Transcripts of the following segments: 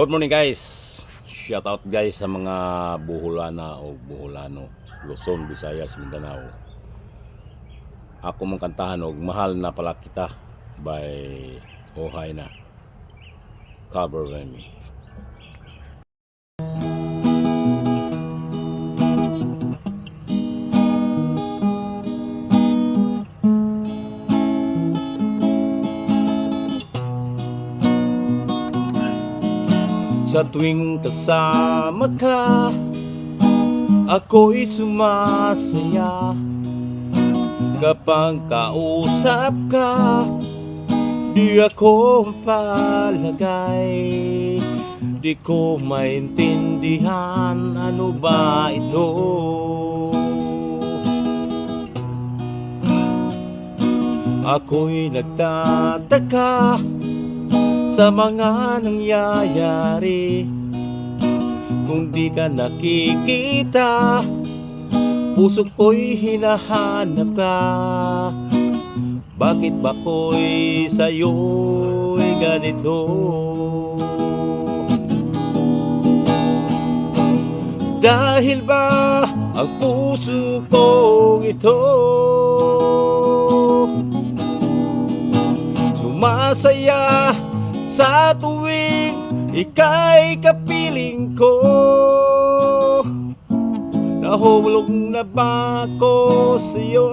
Good morning guys. Shout out guys sa mga Buholana o Buholano, Luzon, Visayas, Mindanao. Ako mong kantahan og Mahal na Pala Kita by Ohay na. Cover by me. Sa tuwing kasama ka, ako'y sumasaya. Kapag kausap ka, di ako palagay. Di ko maintindihan ano ba ito. Ako'y nagtataka sa mga nangyayari. Kung di ka nakikita, puso ko'y hinahanap ka. Bakit ba ko'y sa'yo'y ganito? Dahil ba ang puso kong ito sumasaya sa tuwing ika'y kapiling ko? Nahulog na ba ako sa'yo?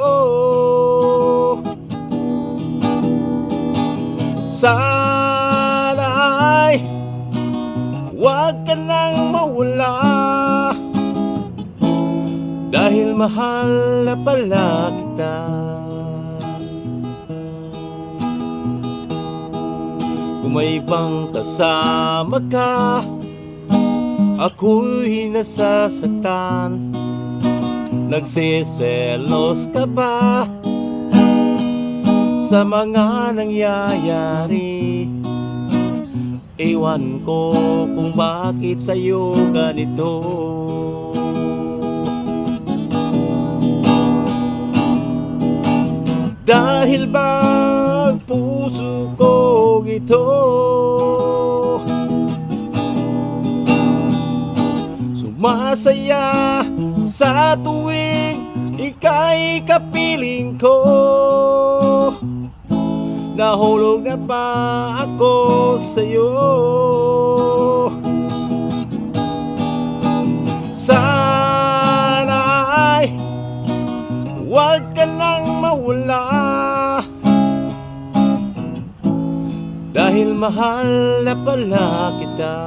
Sana'y huwag ka nang mawala, dahil mahal na pala kita. Kung may ibang kasama ka, ako'y nasasaktan. Nagsiselos ka ba sa mga nangyayari? Ewan ko kung bakit sa'yo ganito. Dahil ba ang puso ko ito sumasaya sa tuwing ika'y kapiling ko? Nahulog na ba ako sa'yo? Sana'y huwag ka nang mawala, dahil mahal na pala kita.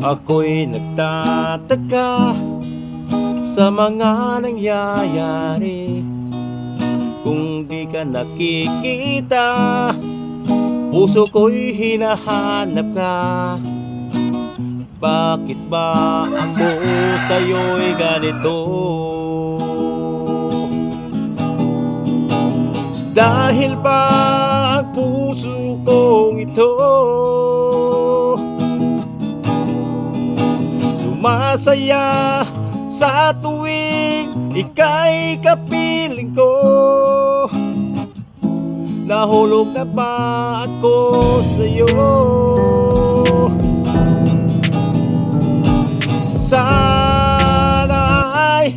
Ako'y nagtataka sa mga nangyayari. Kung di ka nakikita, puso ko'y hinahanap ka. Bakit ba ako sa'yo'y ganito? Dahil ba ang puso kong ito sumasaya sa tuwing ika'y kapiling ko? Nahulog na ba ako sa'yo? Sana'y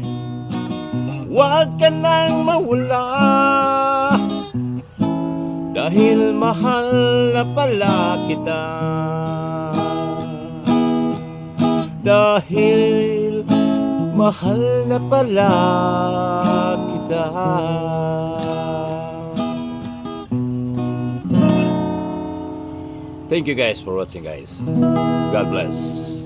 huwag ka nang mawala, dahil mahal na pala kita. Dahil mahal na pala kita. Thank you guys for watching guys. God bless.